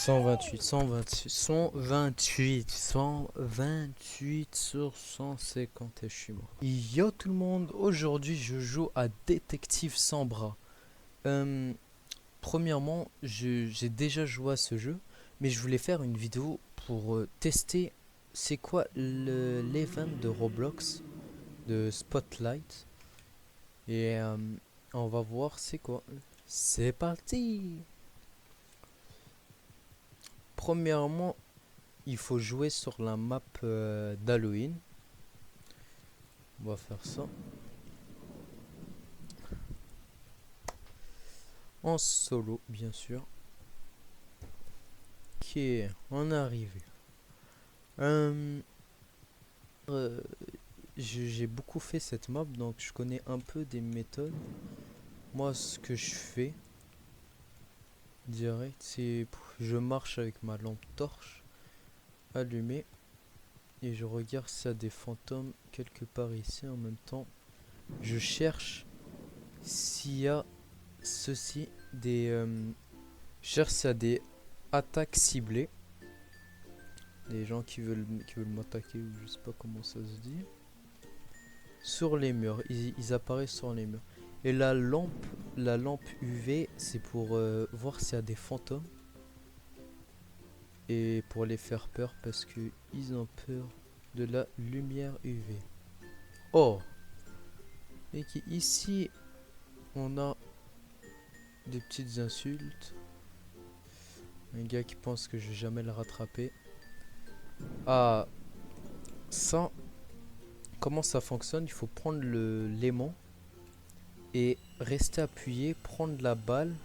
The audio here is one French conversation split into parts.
128, 128, 128, 128 sur 150 et je suis mort. Yo tout le monde, aujourd'hui je joue à Détective sans bras. Euh, Premièrement, j'ai déjà joué à ce jeu, mais je voulais faire une vidéo pour tester c'est quoi l'event de Roblox, de Spotlight. Et on va voir c'est quoi. C'est parti! Premièrement, il faut jouer sur la map d'Halloween. On va faire ça. En solo, bien sûr. Ok, on est arrivé. Euh, j'ai beaucoup fait cette map, donc je connais un peu des méthodes. Moi, ce que je fais, direct, c'est je marche avec ma lampe torche allumée et je regarde s'il y a des fantômes quelque part ici. En même temps, je cherche s'il y a ceci je cherche s'il y a des attaques ciblées, des gens qui veulent m'attaquer, ou je sais pas comment ça se dit. Sur les murs, ils apparaissent sur les murs. Et la lampe UV, c'est pour voir s'il y a des fantômes et pour les faire peur parce que ils ont peur de la lumière UV. Oh, et ici on a des petites insultes. Un gars qui pense que je vais jamais le rattraper. Ah, ça, comment ça fonctionne? Il faut prendre le l'aimant et rester appuyé, prendre la balle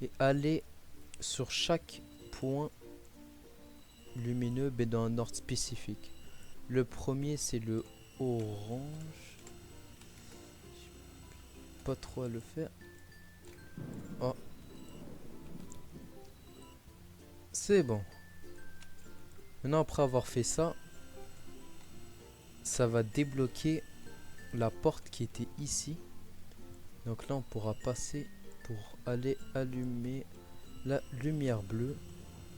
et aller sur chaque point lumineux mais dans un ordre spécifique. Le premier c'est le orange. Pas trop à le faire. Oh, c'est bon. Maintenant après avoir fait ça, ça va débloquer la porte qui était ici. Donc là on pourra passer pour aller allumer la lumière bleue.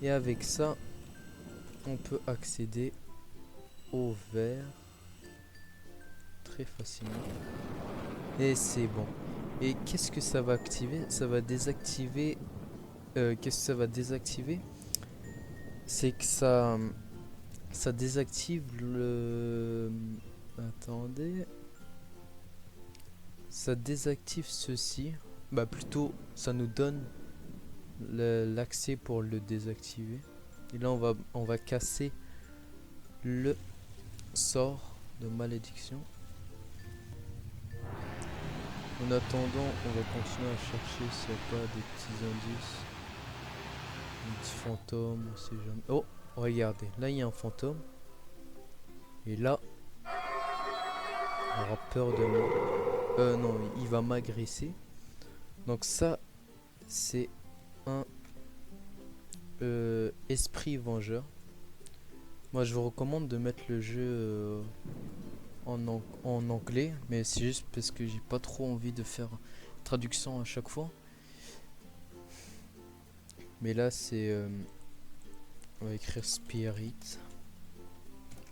Et avec ça, on peut accéder au vert très facilement. Et c'est bon. Et qu'est-ce que ça va activer? Ça va désactiver. Qu'est-ce que ça va désactiver? C'est que ça désactive le. Attendez. Ça désactive ceci. Bah plutôt, ça nous donne l'accès pour le désactiver. Et là, on va casser le sort de malédiction. En attendant, on va continuer à chercher s'il n'y a pas des petits indices. Un petit fantôme, on sait jamais. Oh, regardez, là il y a un fantôme. Et là, il aura peur de moi. Non, il va m'agresser. Donc ça, c'est un esprit vengeur. Moi, je vous recommande de mettre le jeu en anglais, mais c'est juste parce que j'ai pas trop envie de faire traduction à chaque fois. Mais là, on va écrire Spirit.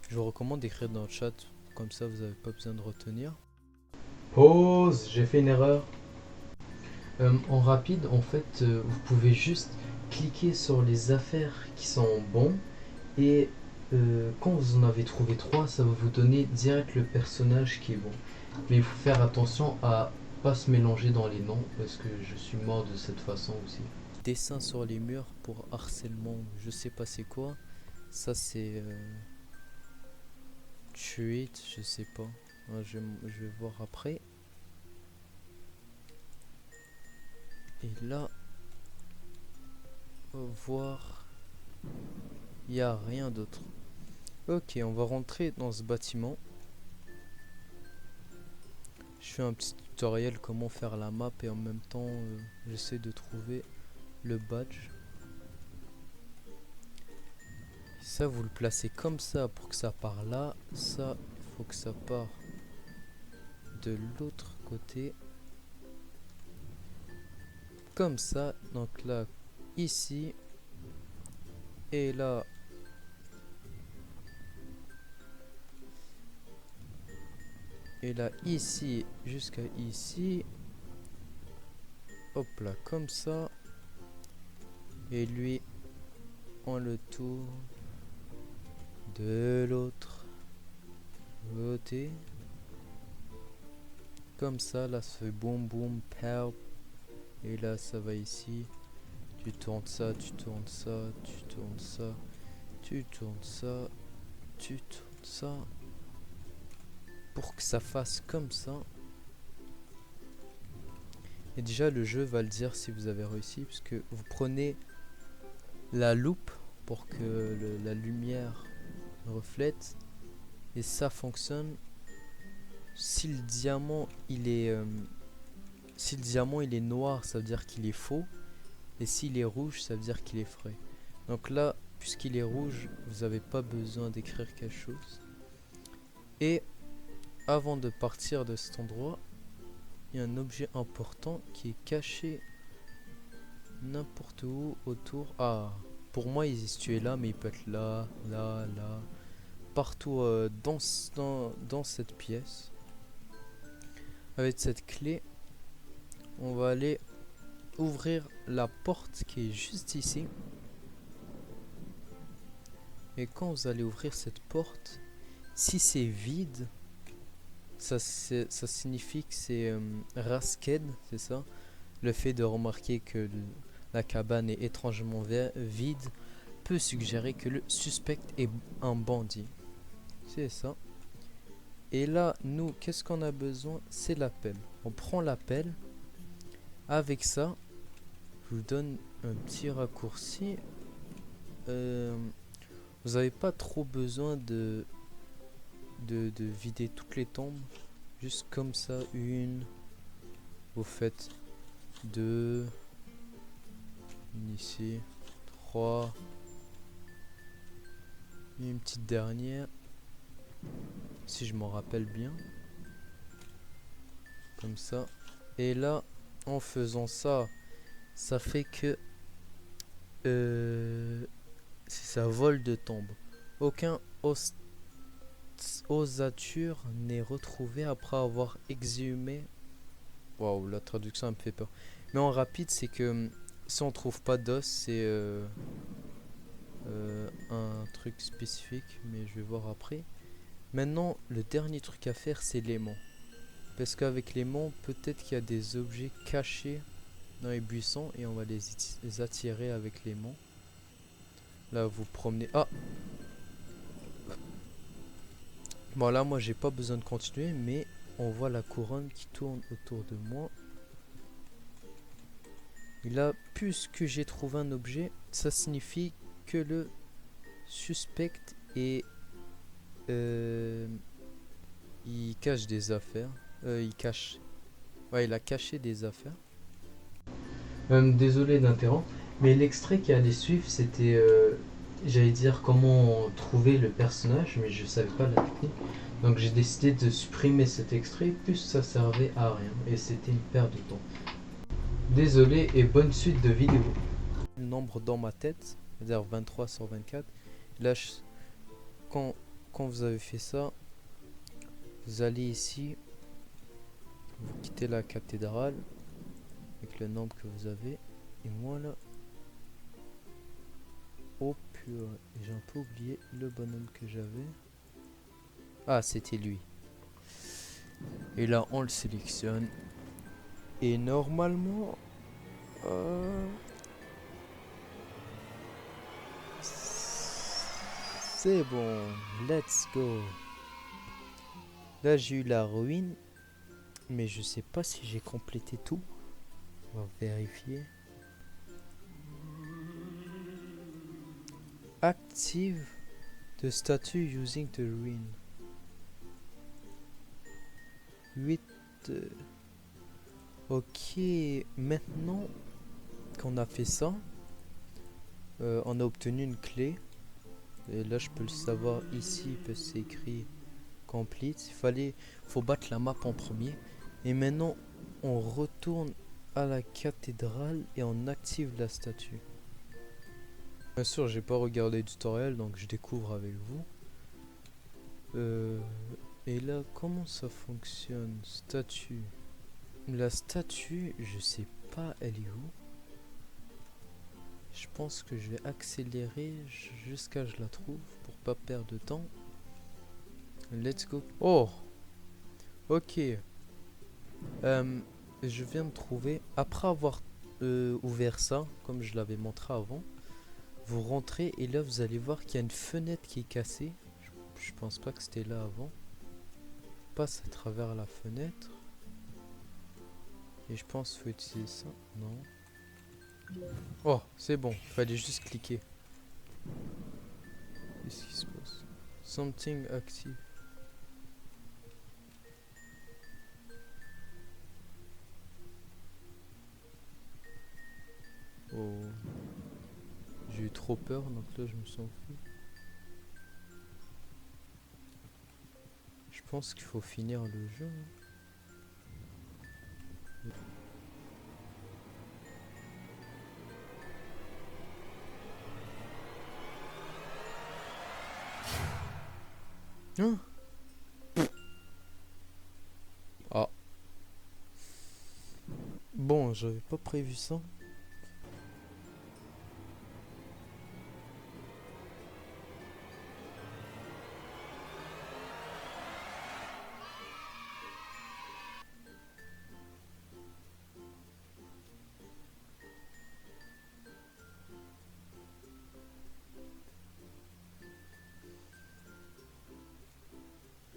Je vous recommande d'écrire dans le chat, comme ça vous n'avez pas besoin de retenir. Pause, j'ai fait une erreur. En rapide, en fait, vous pouvez juste cliquer sur les affaires qui sont bons et quand vous en avez trouvé 3, ça va vous donner direct le personnage qui est bon. Mais il faut faire attention à pas se mélanger dans les noms parce que je suis mort de cette façon aussi. Dessin sur les murs pour harcèlement, je sais pas c'est quoi. Ça c'est tweet, je sais pas. Je vais voir après. Et là, on va voir, il n'y a rien d'autre. Ok, on va rentrer dans ce bâtiment. Je fais un petit tutoriel comment faire la map et en même temps j'essaie de trouver le badge. Ça vous le placez comme ça pour que ça part là. Ça il faut que ça part de l'autre côté. Comme ça. Donc là ici Et là, ici jusqu'à ici. Hop là, comme ça. Et lui, on le tourne de l'autre côté. Comme ça, là, ça fait boum boum, pow. Et là, ça va ici. Tu tournes ça, tu tournes ça, tu tournes ça, tu tournes ça, tu tournes ça. Pour que ça fasse comme ça. Et déjà, le jeu va le dire si vous avez réussi. Puisque vous prenez la loupe pour que la lumière reflète. Et ça fonctionne. Si le diamant il est noir, ça veut dire qu'il est faux. Et s'il est rouge, ça veut dire qu'il est vrai. Donc là, puisqu'il est rouge, vous n'avez pas besoin d'écrire quelque chose. Et avant de partir de cet endroit, il y a un objet important qui est caché n'importe où autour. Ah, pour moi, il est situé là, mais il peut être là, là, là. Partout dans cette pièce. Avec cette clé, on va aller ouvrir la porte qui est juste ici. Et quand vous allez ouvrir cette porte, si c'est vide, ça signifie que c'est Rasked, c'est ça. Le fait de remarquer que la cabane est étrangement vide peut suggérer que le suspect est un bandit. C'est ça. Et là, nous, qu'est-ce qu'on a besoin? C'est l'appel. On prend l'appel. Avec ça, je vous donne un petit raccourci. Vous n'avez pas trop besoin de vider toutes les tombes. Juste comme ça, une. Vous faites deux. Une ici. Trois. Et une petite dernière. Si je m'en rappelle bien. Comme ça. Et là, en faisant ça, ça fait que ça vole de tombe. Aucun ossature n'est retrouvé après avoir exhumé. Waouh, la traduction me fait peur. Mais en rapide, c'est que si on trouve pas d'os, c'est un truc spécifique, mais je vais voir après. Maintenant, le dernier truc à faire, c'est l'aimant. Parce qu'avec l'aimant, peut-être qu'il y a des objets cachés dans les buissons et on va les attirer avec l'aimant. Là, vous promenez. Ah! Bon, là, moi, j'ai pas besoin de continuer, mais on voit la couronne qui tourne autour de moi. Et là, puisque j'ai trouvé un objet, ça signifie que le suspect est. Il cache des affaires. Il cache. Ouais, il a caché des affaires. Désolé d'interrompre, mais l'extrait qui allait suivre, c'était, j'allais dire comment trouver le personnage, mais je savais pas la technique. Donc j'ai décidé de supprimer cet extrait, plus ça servait à rien, et c'était une perte de temps. Désolé et bonne suite de vidéo. Le nombre dans ma tête, c'est-à-dire 23 sur 24. Là, quand vous avez fait ça, vous allez ici, vous quittez la cathédrale avec le nombre que vous avez. Et moi là, oh purée, j'ai un peu oublié le bonhomme que j'avais. Ah, c'était lui. Et là, on le sélectionne. Et normalement, c'est bon. Let's go. Là, j'ai eu la ruine, mais je sais pas si j'ai complété tout. On va vérifier. Active the statue using the ruin. 8. Ok, maintenant qu'on a fait ça, on a obtenu une clé. Et là, je peux le savoir ici parce que c'est écrit complete. Faut battre la map en premier. Et maintenant, on retourne à la cathédrale et on active la statue. Bien sûr, j'ai pas regardé le tutoriel, donc je découvre avec vous. Et là, comment ça fonctionne? Statue. La statue, je sais pas, elle est où? Je pense que je vais accélérer jusqu'à je la trouve pour pas perdre de temps. Let's go. Oh, ok. Je viens de trouver. Après avoir ouvert ça, comme je l'avais montré avant, vous rentrez et là vous allez voir qu'il y a une fenêtre qui est cassée. Je pense pas que c'était là avant. On passe à travers la fenêtre. Et je pense qu'il faut utiliser ça. Non. Oh, c'est bon. Fallait juste cliquer. Qu'est-ce qui se passe? Something active. Oh. J'ai eu trop peur, donc là je me suis enfui. Je pense qu'il faut finir le jeu. Hein? Ah. Bon, j'avais pas prévu ça.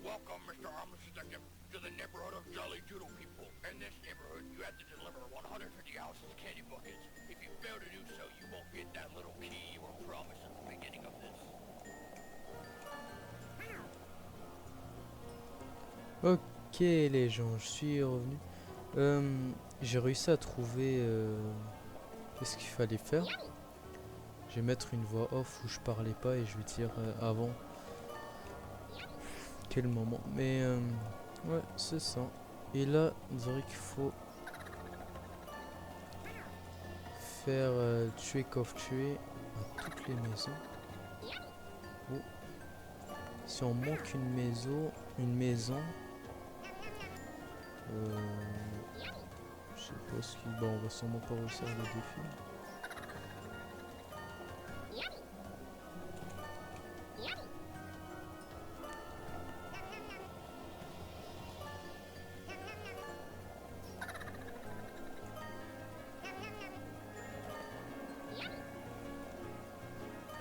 Welcome, Mr. Harmless Detective, to the neighborhood of Jolly Doodle People. In this neighborhood, you have to deliver 150 ounces candy buckets. If you fail to do so, you won't get that little key you were promised at the beginning of this. Ok les gens, je suis revenu. J'ai réussi à trouver qu'est-ce qu'il fallait faire. Je vais mettre une voix off où je parlais pas et je vais dire avant quel moment. Mais ouais, c'est ça. Et là, on dirait qu'il faut faire trick of tuer à toutes les maisons. Oh. Si on manque une maison, je sais pas ce qui. Bon, on va sûrement pas réussir le défi.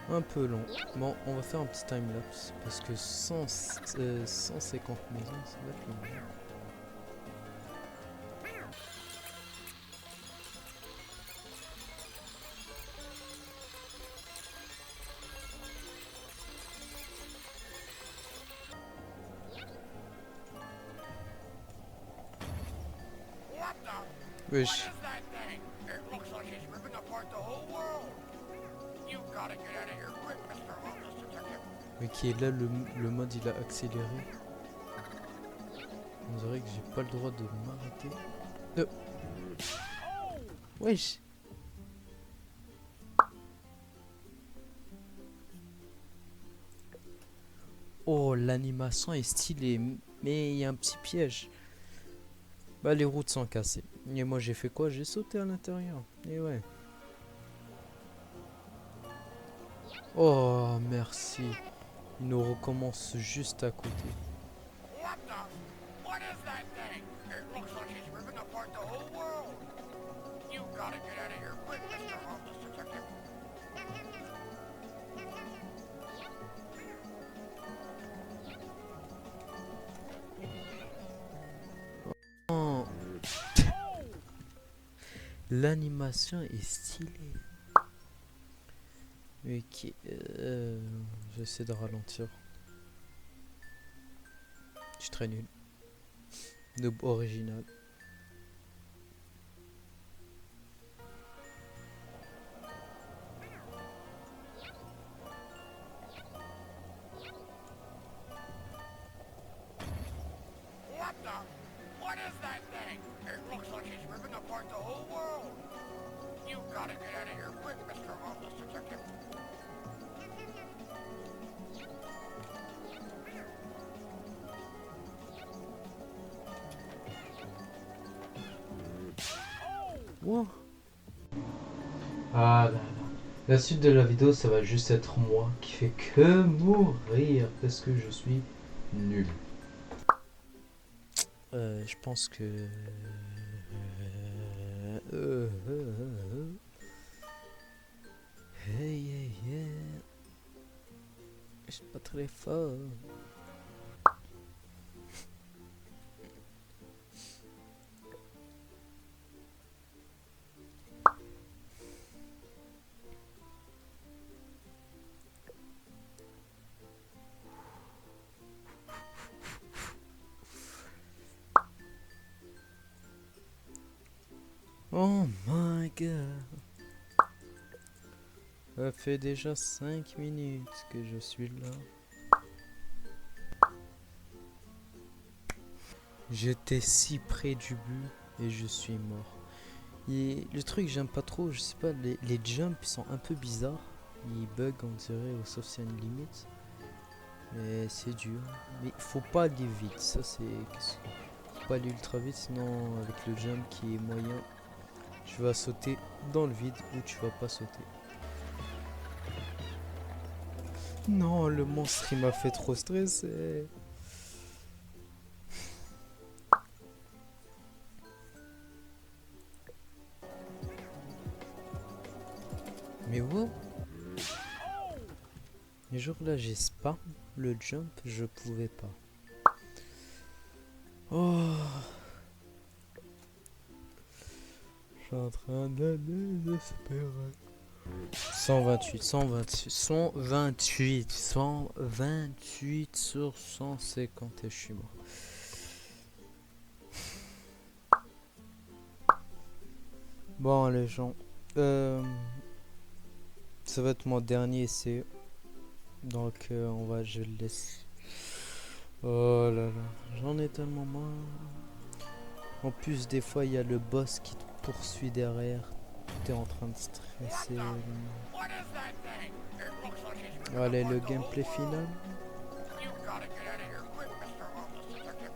Un peu long. Bon, on va faire un petit time-lapse parce que 150 maisons, ça va être long. What the? What Wesh. is that thing? It looks like it's ripping apart the whole world. You gotta get out of here quick, Mr. Harmless Detective. Ok, là le mode il a accéléré. On dirait que j'ai pas le droit de m'arrêter. Wesh. Oh, l'animation est stylée, mais il y a un petit piège. Bah, les routes sont cassées. Et moi, j'ai fait quoi? J'ai sauté à l'intérieur. Et ouais. Oh, merci. Il nous recommence juste à côté. What the? What is that thing? It looks like it's ripping apart the whole world. You gotta get out of here quick, Mr. Harmless Detective. Oh. L'animation est stylée. Ok. J'essaie de ralentir. Je suis très nul. Noob original. What the? What is that thing? It looks like it's ripping apart the whole world. You gotta get out of here quick, Mr. Harmless Detective. Wow. Ah là là. La suite de la vidéo, ça va juste être moi qui fait que mourir parce que je suis nul. Je pense que... Hey, hey, hey. Je suis pas très fort. Oh my god. Ça fait déjà 5 minutes que je suis là. J'étais si près du but et je suis mort. Et le truc que j'aime pas trop, je sais pas, les jumps sont un peu bizarres. Ils bug on dirait, sauf s'il y a une limite. Mais c'est dur. Mais faut pas aller vite, ça c'est... Faut pas aller ultra vite, sinon avec le jump qui est moyen, tu vas sauter dans le vide ou tu vas pas sauter. Non, le monstre il m'a fait trop stresser. Mais wow. Les jours là j'ai spam le jump, je pouvais pas. Oh, je suis en train de désespérer. 128, 128, 128, 128 sur 150 et je suis mort. Bon les gens, ça va être mon dernier essai, donc je le laisse. Oh là là, j'en ai tellement marre. En plus des fois il y a le boss qui te poursuit derrière, tu es en train de stresser. What is that thing? It looks like he's gonna Allez, le bundle gameplay you. final. You gotta get out of here quick, Mr. Harmless Detective.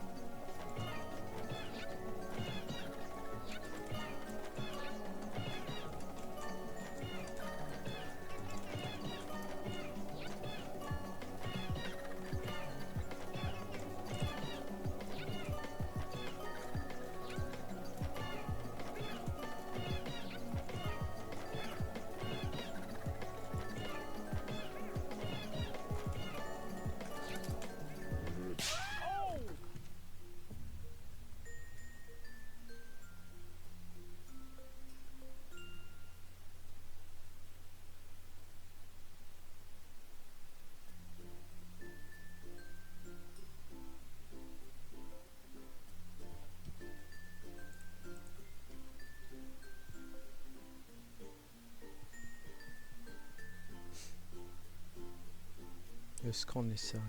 Est-ce qu'on est sérieux?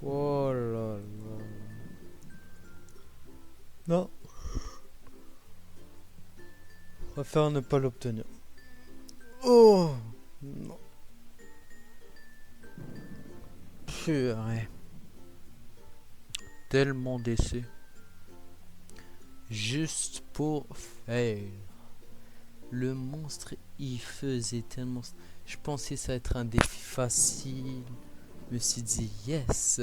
Oh là là. Non. Je préfère ne pas l'obtenir. Oh non. Purée. Tellement d'essais. Juste pour fail. Le monstre, il faisait tellement... Je pensais ça être un défi facile. Je me suis dit, yes,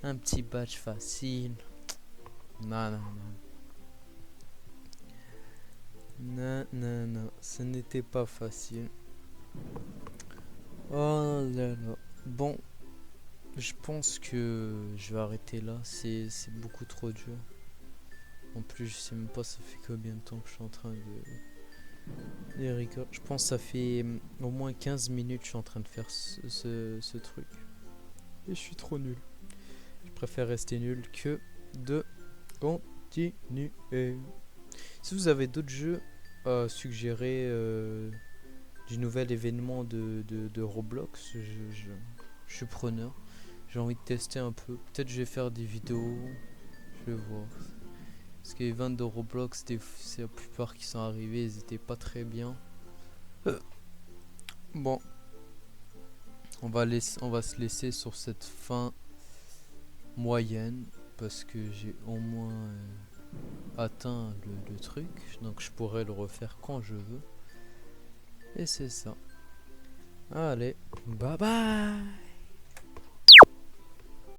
un petit badge facile. Non, non, non. Non, non, non, ce n'était pas facile. Oh là là. Bon, je pense que je vais arrêter là. C'est beaucoup trop dur. En plus, je sais même pas ça fait combien de temps que je suis en train de record. Je pense que ça fait au moins 15 minutes que je suis en train de faire ce truc. Et je suis trop nul. Je préfère rester nul que de continuer. Si vous avez d'autres jeux à suggérer du nouvel événement de Roblox, je suis preneur. J'ai envie de tester un peu. Peut-être je vais faire des vidéos. Je vais voir. Parce que les ventes de Roblox, c'est la plupart qui sont arrivés, ils étaient pas très bien. Bon. On va se laisser sur cette fin moyenne. Parce que j'ai au moins... atteint le truc, donc je pourrais le refaire quand je veux. Et c'est ça. Allez, bye bye.